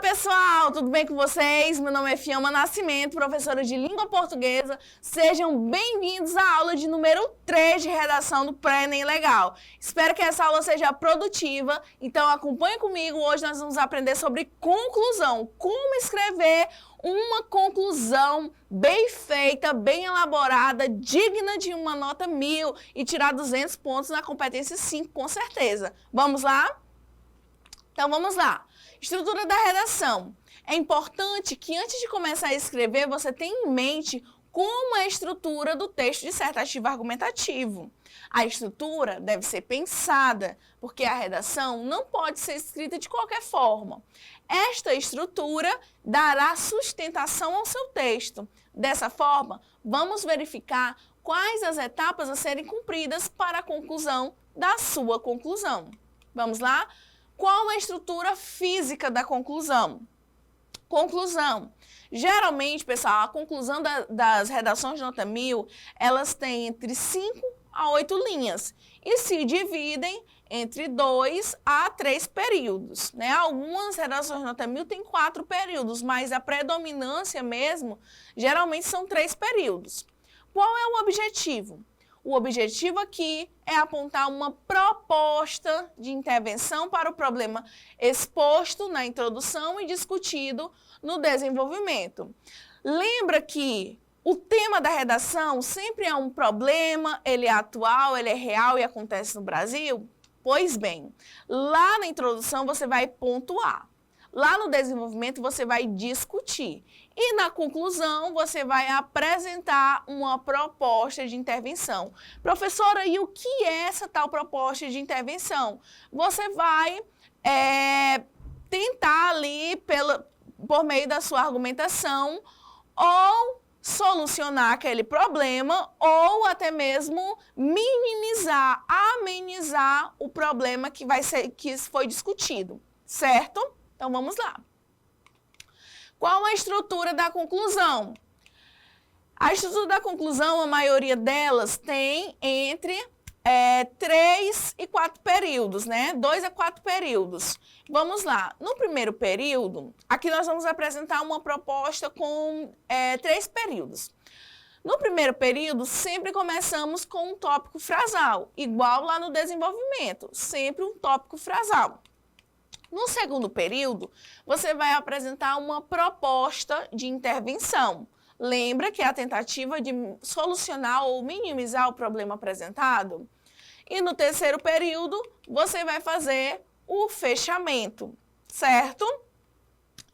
pessoal, tudo bem com vocês? Meu nome é Fiamma Nascimento, professora de língua portuguesa. Sejam bem-vindos à aula de número 3 de redação do Pré-ENEM Legal. Espero que essa aula seja produtiva, então acompanhe comigo. Hoje nós vamos aprender sobre conclusão, como escrever uma conclusão bem feita, bem elaborada, digna de uma nota 1000 e tirar 200 pontos na competência 5, com certeza. Vamos lá? Então vamos lá. Estrutura da redação. É importante que antes de começar a escrever, você tenha em mente como é a estrutura do texto dissertativo argumentativo. A estrutura deve ser pensada, porque a redação não pode ser escrita de qualquer forma. Esta estrutura dará sustentação ao seu texto. Dessa forma, vamos verificar quais as etapas a serem cumpridas para a conclusão da sua conclusão. Vamos lá? Qual a estrutura física da conclusão? Conclusão. Geralmente, pessoal, a conclusão das redações de nota 1000, elas têm entre 5 a 8 linhas e se dividem entre 2 a 3 períodos, né? Algumas redações de nota 1000 têm 4 períodos, mas a predominância mesmo, geralmente são 3 períodos. Qual é o objetivo? O objetivo aqui é apontar uma proposta de intervenção para o problema exposto na introdução e discutido no desenvolvimento. Lembra que o tema da redação sempre é um problema, ele é atual, ele é real e acontece no Brasil? Pois bem, lá na introdução você vai pontuar. Lá no desenvolvimento você vai discutir e na conclusão você vai apresentar uma proposta de intervenção. Professora, e o que é essa tal proposta de intervenção? Você vai tentar ali, por meio da sua argumentação, ou solucionar aquele problema ou até mesmo minimizar, amenizar o problema que foi discutido, certo? Então, vamos lá. Qual a estrutura da conclusão? A estrutura da conclusão, a maioria delas tem entre 3 e 4 períodos, né? 2 a 4 períodos. Vamos lá. No primeiro período, aqui nós vamos apresentar uma proposta com 3 períodos. No primeiro período, sempre começamos com um tópico frasal, igual lá no desenvolvimento, sempre um tópico frasal. No segundo período, você vai apresentar uma proposta de intervenção. Lembra que é a tentativa de solucionar ou minimizar o problema apresentado? E no terceiro período, você vai fazer o fechamento, certo?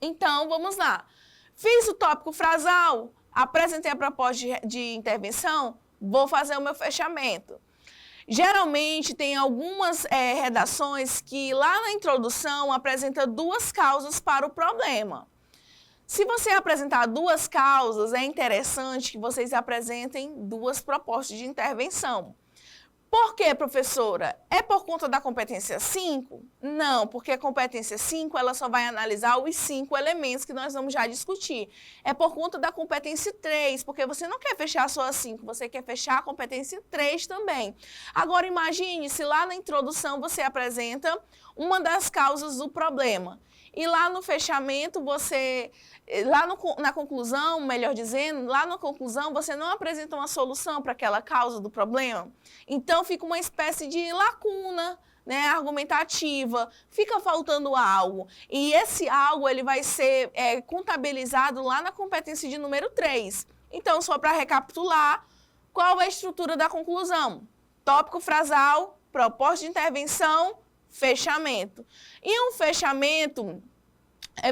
Então, vamos lá. Fiz o tópico frasal, apresentei a proposta de intervenção, vou fazer o meu fechamento. Geralmente, tem algumas redações que lá na introdução apresenta 2 causas para o problema. Se você apresentar 2 causas, é interessante que vocês apresentem 2 propostas de intervenção. Por quê, professora? É por conta da competência 5? Não, porque a competência 5 ela só vai analisar os 5 elementos que nós vamos já discutir. É por conta da competência 3, porque você não quer fechar só a 5, você quer fechar a competência 3 também. Agora, imagine se lá na introdução você apresenta uma das causas do problema. E lá no fechamento, na conclusão, melhor dizendo, lá na conclusão você não apresenta uma solução para aquela causa do problema. Então, fica uma espécie de lacuna, né, argumentativa, fica faltando algo. E esse algo ele vai ser contabilizado lá na competência de número 3. Então, só para recapitular, qual é a estrutura da conclusão? Tópico frasal, proposta de intervenção, fechamento. E um fechamento,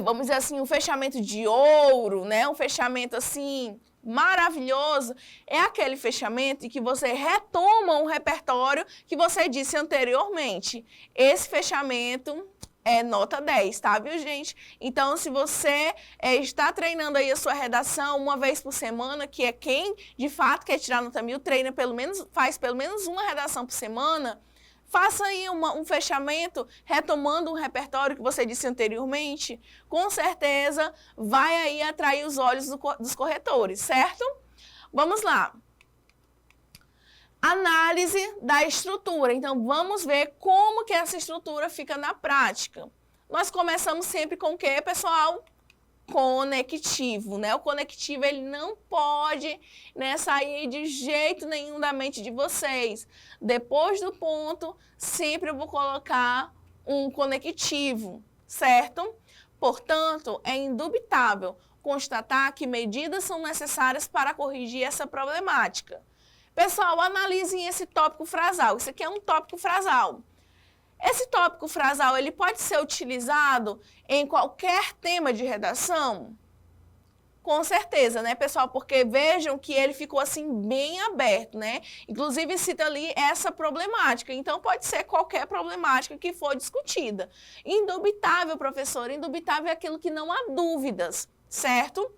vamos dizer assim, um fechamento de ouro, né? Um fechamento assim maravilhoso, é aquele fechamento em que você retoma um repertório que você disse anteriormente. Esse fechamento é nota 10, tá, viu, gente? Então, se você está treinando aí a sua redação uma vez por semana, que é quem de fato quer tirar nota 1000, treina faz pelo menos uma redação por semana, faça aí um fechamento, retomando um repertório que você disse anteriormente, com certeza vai aí atrair os olhos dos corretores, certo? Vamos lá. Análise da estrutura. Então, vamos ver como que essa estrutura fica na prática. nós começamos sempre com o quê, pessoal? Conectivo, né? O conectivo, ele não pode, né, sair de jeito nenhum da mente de vocês. Depois do ponto, sempre eu vou colocar um conectivo, certo? Portanto, é indubitável constatar que medidas são necessárias para corrigir essa problemática. Pessoal, analisem esse tópico frasal. Isso aqui é um tópico frasal. Esse tópico frasal, ele pode ser utilizado em qualquer tema de redação? Com certeza, né, pessoal? Porque vejam que ele ficou assim bem aberto, né? Inclusive cita ali essa problemática. Então, pode ser qualquer problemática que for discutida. Indubitável, professor, indubitável é aquilo que não há dúvidas, certo?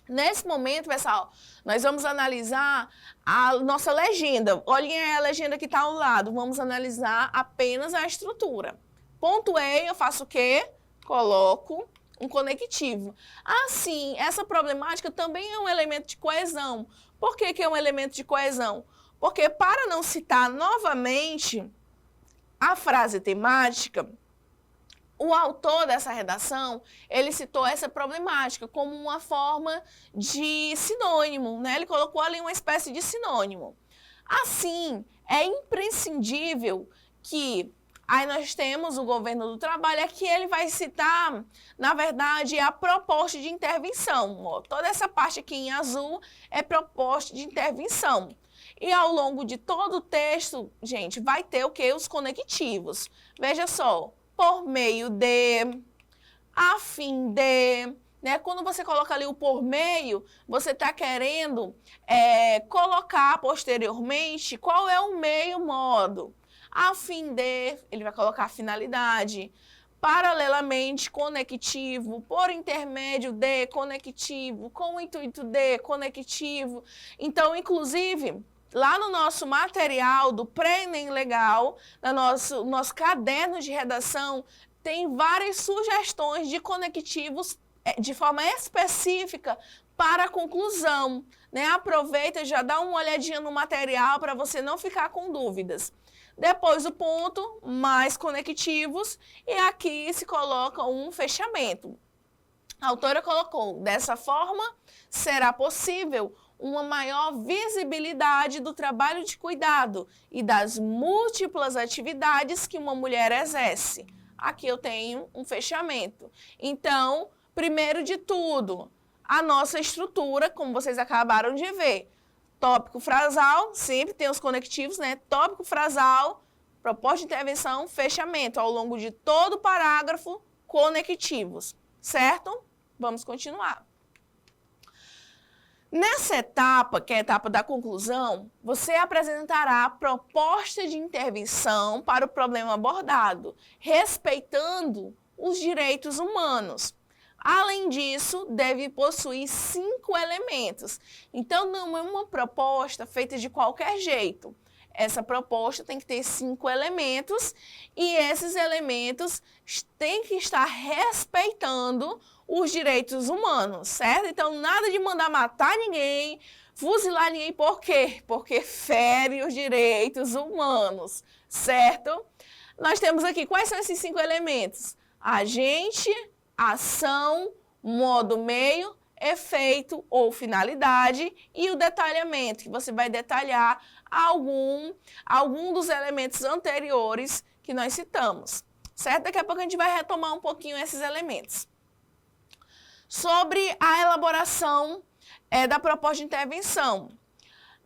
Nesse momento, pessoal, nós vamos analisar a nossa legenda. Olhem a legenda que está ao lado. Vamos analisar apenas a estrutura. Pontuei, eu faço o quê? Coloco um conectivo. Assim, essa problemática também é um elemento de coesão. Por que que é um elemento de coesão? Porque para não citar novamente a frase temática, o autor dessa redação, ele citou essa problemática como uma forma de sinônimo, né? Ele colocou ali uma espécie de sinônimo. Assim, é imprescindível que aí nós temos o governo do trabalho, aqui ele vai citar, na verdade, a proposta de intervenção. Ó, toda essa parte aqui em azul é proposta de intervenção. E ao longo de todo o texto, gente, vai ter o quê? Os conectivos. Veja só. Por meio de, a fim de, né? Quando você coloca ali o por meio, você está querendo colocar posteriormente qual é o meio modo. A fim de, ele vai colocar a finalidade. Paralelamente, conectivo, por intermédio de, conectivo, com o intuito de, conectivo. Então, inclusive, lá no nosso material do Pré-ENEM Legal, no nosso caderno de redação, tem várias sugestões de conectivos de forma específica para a conclusão, né? Aproveita e já dá uma olhadinha no material para você não ficar com dúvidas. Depois do ponto, mais conectivos, e aqui se coloca um fechamento. A autora colocou, dessa forma, será possível uma maior visibilidade do trabalho de cuidado e das múltiplas atividades que uma mulher exerce. Aqui eu tenho um fechamento. Então, primeiro de tudo, a nossa estrutura, como vocês acabaram de ver. Tópico frasal, sempre tem os conectivos, né? Tópico frasal, proposta de intervenção, fechamento. Ao longo de todo o parágrafo, conectivos. Certo? Vamos continuar. Nessa etapa, que é a etapa da conclusão, você apresentará a proposta de intervenção para o problema abordado, respeitando os direitos humanos. Além disso, deve possuir 5 elementos. Então, não é uma proposta feita de qualquer jeito. Essa proposta tem que ter 5 elementos e esses elementos têm que estar respeitando os direitos humanos, certo? Então, nada de mandar matar ninguém, fuzilar ninguém. Por quê? Porque fere os direitos humanos, certo? Nós temos aqui, quais são esses 5 elementos? Agente, ação, modo, meio, efeito ou finalidade e o detalhamento, que você vai detalhar algum dos elementos anteriores que nós citamos, certo? Daqui a pouco a gente vai retomar um pouquinho esses elementos. Sobre a elaboração da proposta de intervenção.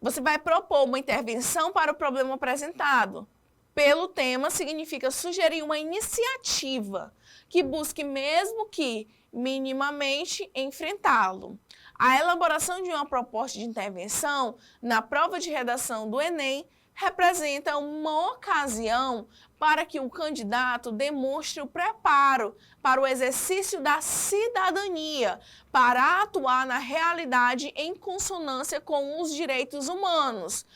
Você vai propor uma intervenção para o problema apresentado. Pelo tema, significa sugerir uma iniciativa que busque, mesmo que minimamente, enfrentá-lo. A elaboração de uma proposta de intervenção na prova de redação do Enem representa uma ocasião para que o candidato demonstre o preparo para o exercício da cidadania, para atuar na realidade em consonância com os direitos humanos.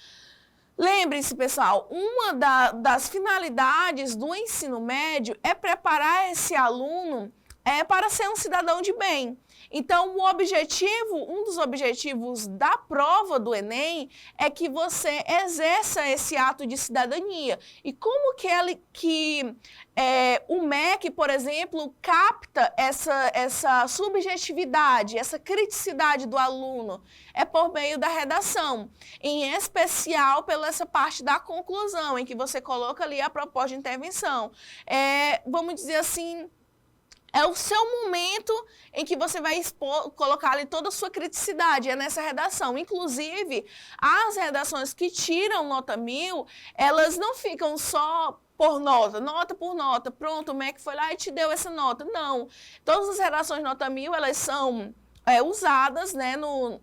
Lembre-se, pessoal, uma das finalidades do ensino médio é preparar esse aluno para ser um cidadão de bem. Então, um dos objetivos da prova do Enem é que você exerça esse ato de cidadania. E como o MEC, por exemplo, capta essa subjetividade, essa criticidade do aluno? É por meio da redação, em especial pela essa parte da conclusão, em que você coloca ali a proposta de intervenção. Vamos dizer assim, é o seu momento em que você vai colocar ali toda a sua criticidade, é nessa redação. Inclusive, as redações que tiram nota 1000, elas não ficam só por nota por nota. Pronto, o MEC foi lá e te deu essa nota. Não. Todas as redações nota 1000, elas são usadas, né, no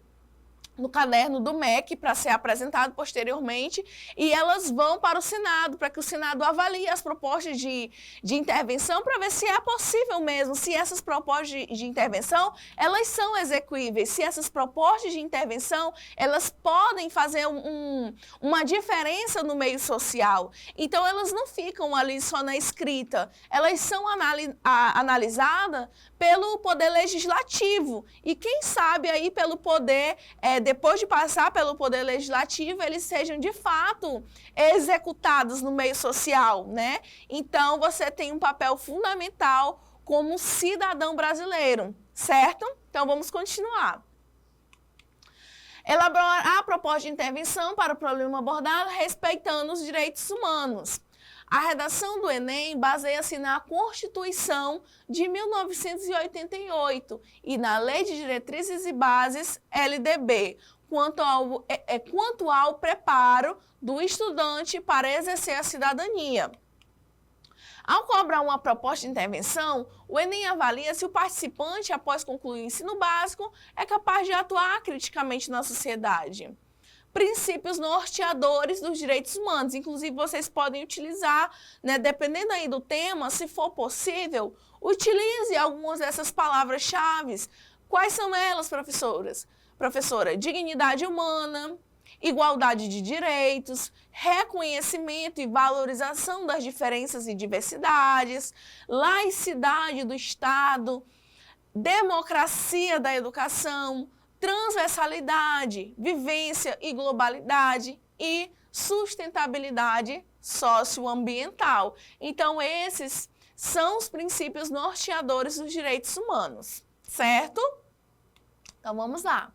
caderno do MEC para ser apresentado posteriormente, e elas vão para o Senado, para que o Senado avalie as propostas de intervenção para ver se é possível mesmo, se essas propostas de intervenção, elas são execuíveis, se essas propostas de intervenção, elas podem fazer uma diferença no meio social. Então, elas não ficam ali só na escrita, elas são analisadas pelo Poder Legislativo, e quem sabe aí pelo Poder depois de passar pelo Poder Legislativo, eles sejam de fato executados no meio social, né? Então, você tem um papel fundamental como cidadão brasileiro, certo? Então, vamos continuar. Elaborar a proposta de intervenção para o problema abordado respeitando os direitos humanos. A redação do Enem baseia-se na Constituição de 1988 e na Lei de Diretrizes e Bases, LDB, quanto ao preparo do estudante para exercer a cidadania. Ao cobrar uma proposta de intervenção, o Enem avalia se o participante, após concluir o ensino básico, é capaz de atuar criticamente na sociedade. Princípios norteadores dos direitos humanos. Inclusive, vocês podem utilizar, né, dependendo aí do tema, se for possível, utilize algumas dessas palavras-chave. Quais são elas, professoras? Professora, dignidade humana, igualdade de direitos, reconhecimento e valorização das diferenças e diversidades, laicidade do Estado, democracia da educação, transversalidade, vivência e globalidade e sustentabilidade socioambiental. Então, esses são os princípios norteadores dos direitos humanos, certo? Então, vamos lá.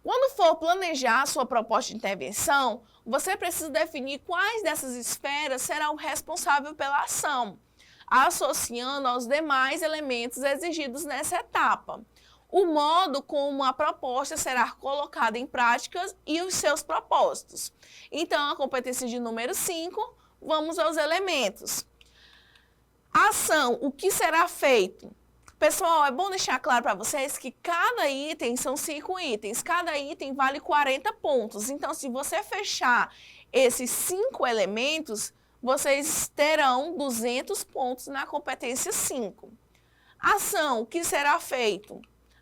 Quando for planejar a sua proposta de intervenção, você precisa definir quais dessas esferas será o responsável pela ação, associando aos demais elementos exigidos nessa etapa. O modo como a proposta será colocada em prática e os seus propósitos. Então, a competência de número 5, vamos aos elementos. Ação, o que será feito? Pessoal, é bom deixar claro para vocês que cada item são 5 itens, cada item vale 40 pontos. Então, se você fechar esses 5 elementos, vocês terão 200 pontos na competência 5. Ação, o que será feito?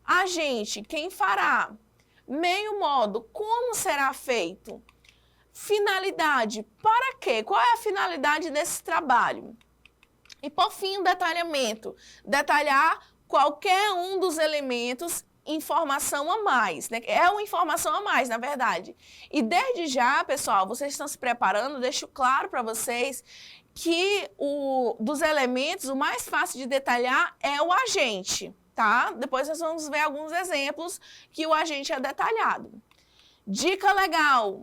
Agente, quem fará? Meio modo, como será feito? Finalidade, para quê? Qual é a finalidade desse trabalho? E por fim, o detalhamento. Detalhar qualquer um dos elementos, informação a mais, né? É uma informação a mais, na verdade. E desde já, pessoal, vocês estão se preparando, deixo claro para vocês que dos elementos, o mais fácil de detalhar é o agente. Tá? Depois nós vamos ver alguns exemplos que o agente é detalhado. Dica legal,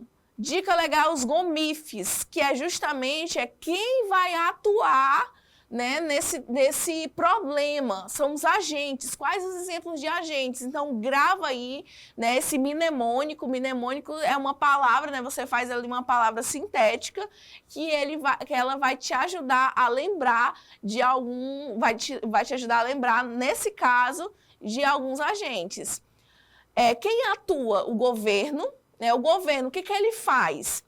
os GOMIFs, que é justamente quem vai atuar, né, nesse problema, são os agentes. Quais os exemplos de agentes? Então, grava aí, né, esse mnemônico. Mnemônico é uma palavra, né, você faz ali uma palavra sintética que ela vai te ajudar a lembrar de vai te ajudar a lembrar, nesse caso, de alguns agentes. Quem atua? O governo. Né, o governo, o que ele faz?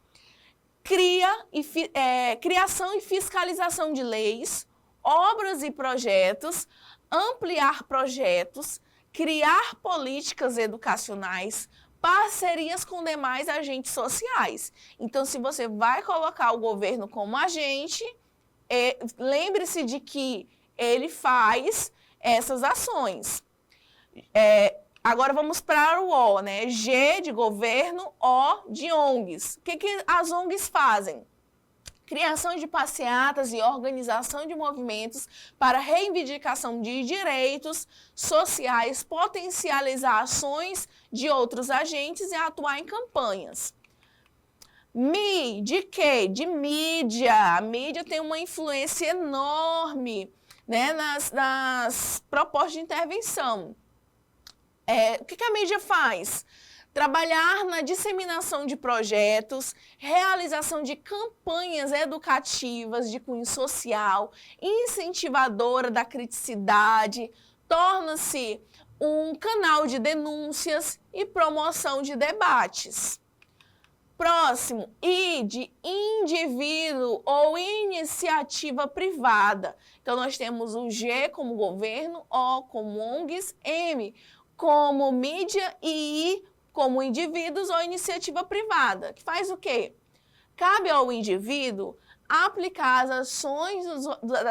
Criação e fiscalização de leis, obras e projetos, ampliar projetos, criar políticas educacionais, parcerias com demais agentes sociais. Então, se você vai colocar o governo como agente, lembre-se de que ele faz essas ações. Agora vamos para o O, né? G de governo, O de ONGs. O que as ONGs fazem? Criação de passeatas e organização de movimentos para reivindicação de direitos sociais, potencializar ações de outros agentes e atuar em campanhas. Mi, de quê? De mídia. A mídia tem uma influência enorme, né, nas propostas de intervenção. O que a mídia faz? Trabalhar na disseminação de projetos, realização de campanhas educativas de cunho social, incentivadora da criticidade, torna-se um canal de denúncias e promoção de debates. Próximo, I de indivíduo ou iniciativa privada. Então, nós temos o G como governo, O como ONGs, M como mídia e I como indivíduos ou iniciativa privada, que faz o quê? Cabe ao indivíduo aplicar as ações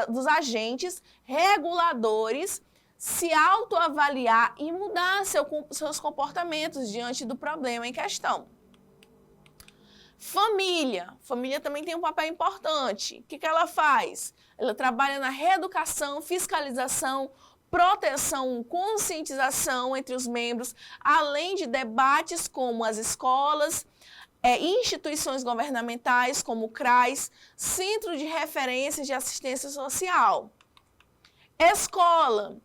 dos agentes reguladores, se autoavaliar e mudar seus comportamentos diante do problema em questão. Família. Família também tem um papel importante. O que ela faz? Ela trabalha na reeducação, fiscalização, proteção, conscientização entre os membros, além de debates como as escolas, instituições governamentais como o CRAS, Centro de Referências de Assistência Social. Escola,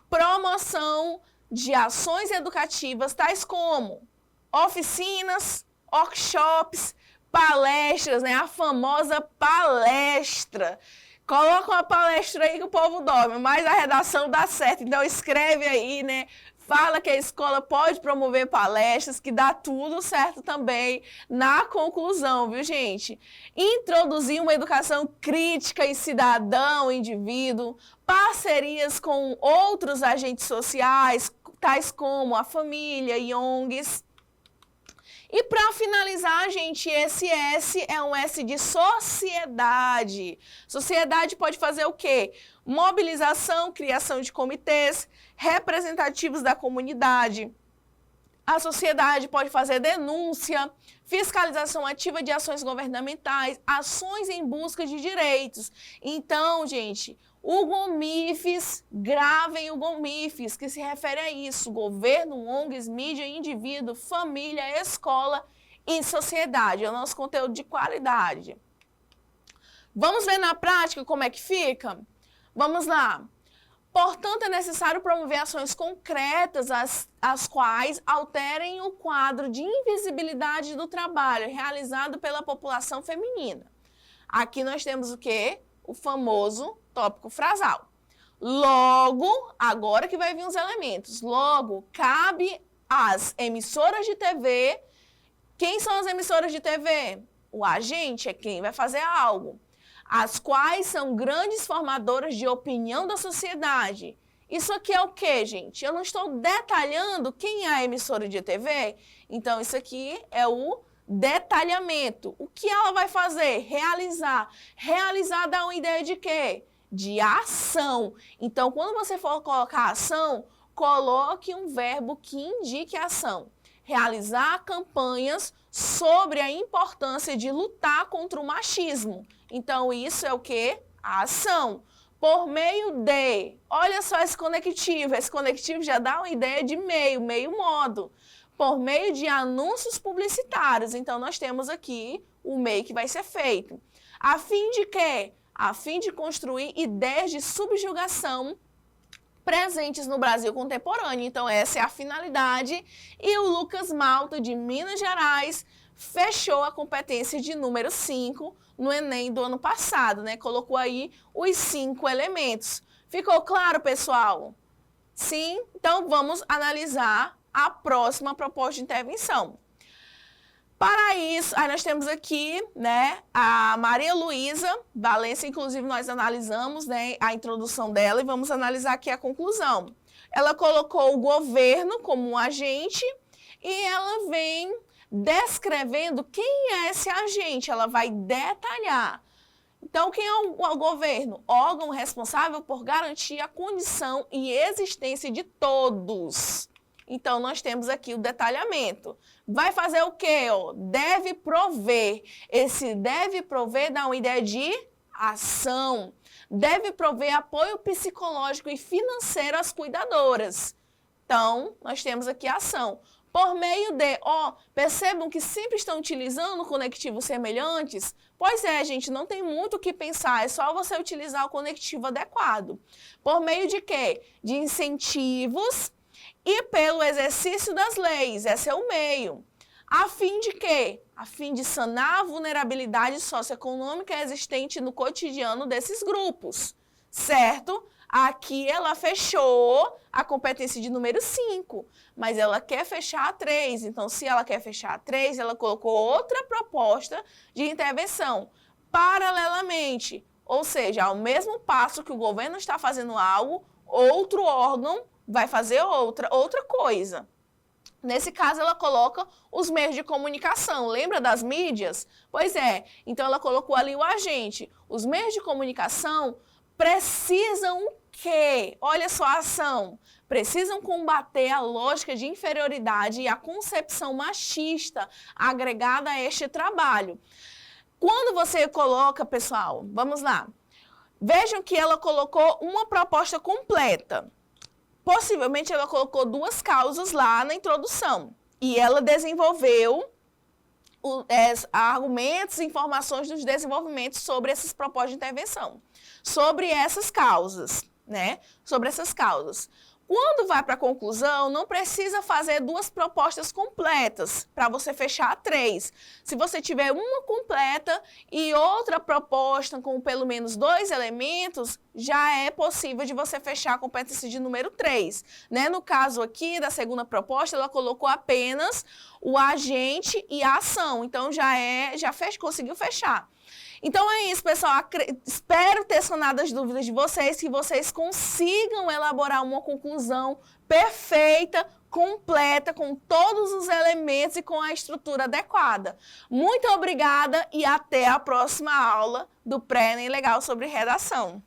promoção de ações educativas tais como oficinas, workshops, palestras, né? A famosa palestra. Coloca uma palestra aí que o povo dorme, mas a redação dá certo. Então escreve aí, né? Fala que a escola pode promover palestras, que dá tudo certo também na conclusão, viu, gente? Introduzir uma educação crítica e cidadão, indivíduo, parcerias com outros agentes sociais, tais como a família e ONGs. E para finalizar, gente, esse S é um S de sociedade. Sociedade pode fazer o quê? Mobilização, criação de comitês representativos da comunidade. A sociedade pode fazer denúncia, fiscalização ativa de ações governamentais, ações em busca de direitos. Então, gente, o GOMIFES, gravem o GOMIFES, que se refere a isso: governo, ONGs, mídia, indivíduo, família, escola e sociedade. É o nosso conteúdo de qualidade. Vamos ver na prática como é que fica? Vamos lá. Portanto, é necessário promover ações concretas, as quais alterem o quadro de invisibilidade do trabalho realizado pela população feminina. Aqui nós temos o quê? O famoso tópico frasal. Logo, agora que vai vir os elementos. Logo, cabe às emissoras de TV. Quem são as emissoras de TV? O agente é quem vai fazer algo. As quais são grandes formadoras de opinião da sociedade. Isso aqui é o quê, gente? Eu não estou detalhando quem é a emissora de TV. Então, isso aqui é o detalhamento. O que ela vai fazer? Realizar. Realizar dá uma ideia de quê? De ação. Então, quando você for colocar ação, coloque um verbo que indique ação. Realizar campanhas sobre a importância de lutar contra o machismo. Então, isso é o quê? A ação. Por meio de, olha só esse conectivo já dá uma ideia de meio modo. Por meio de anúncios publicitários. Então, nós temos aqui o meio que vai ser feito. A fim de quê? A fim de construir ideias de subjugação presentes no Brasil contemporâneo. Então, essa é a finalidade. E o Lucas Malta, de Minas Gerais, fechou a competência de número 5 no Enem do ano passado, né? Colocou aí os 5 elementos. Ficou claro, pessoal? Sim? Então, vamos analisar a próxima proposta de intervenção. Para isso, aí nós temos aqui, né, a Maria Luísa Valença, inclusive nós analisamos, né, a introdução dela e vamos analisar aqui a conclusão. Ela colocou o governo como um agente e ela vem descrevendo quem é esse agente, ela vai detalhar. Então, quem é o governo? Órgão responsável por garantir a condição e existência de todos. Então, nós temos aqui o detalhamento. Vai fazer o quê? Deve prover. Esse deve prover dá uma ideia de ação. Deve prover apoio psicológico e financeiro às cuidadoras. Então, nós temos aqui a ação. Por meio de, percebam que sempre estão utilizando conectivos semelhantes? Pois é, gente, não tem muito o que pensar, é só você utilizar o conectivo adequado. Por meio de quê? De incentivos e pelo exercício das leis, esse é o meio. A fim de quê? A fim de sanar a vulnerabilidade socioeconômica existente no cotidiano desses grupos, certo? Aqui ela fechou a competência de número 5, mas ela quer fechar a 3. Então, se ela quer fechar a 3, ela colocou outra proposta de intervenção, paralelamente. Ou seja, ao mesmo passo que o governo está fazendo algo, outro órgão vai fazer outra coisa. Nesse caso, ela coloca os meios de comunicação. Lembra das mídias? Pois é. Então, ela colocou ali o agente. Os meios de comunicação precisam o quê? Olha só a ação. Precisam combater a lógica de inferioridade e a concepção machista agregada a este trabalho. Quando você coloca, pessoal, vamos lá. Vejam que ela colocou uma proposta completa. Possivelmente ela colocou 2 causas lá na introdução. E ela desenvolveu argumentos e informações dos desenvolvimentos sobre essas propostas de intervenção. Sobre essas causas, né? Sobre essas causas. Quando vai para a conclusão, não precisa fazer 2 propostas completas para você fechar a 3. Se você tiver uma completa e outra proposta com pelo menos 2 elementos, já é possível de você fechar a competência de número 3. Né? No caso aqui da segunda proposta, ela colocou apenas o agente e a ação. Então, conseguiu fechar. Então é isso, pessoal. Espero ter sanado as dúvidas de vocês, que vocês consigam elaborar uma conclusão perfeita, completa, com todos os elementos e com a estrutura adequada. Muito obrigada e até a próxima aula do Pré-ENEM Legal sobre redação.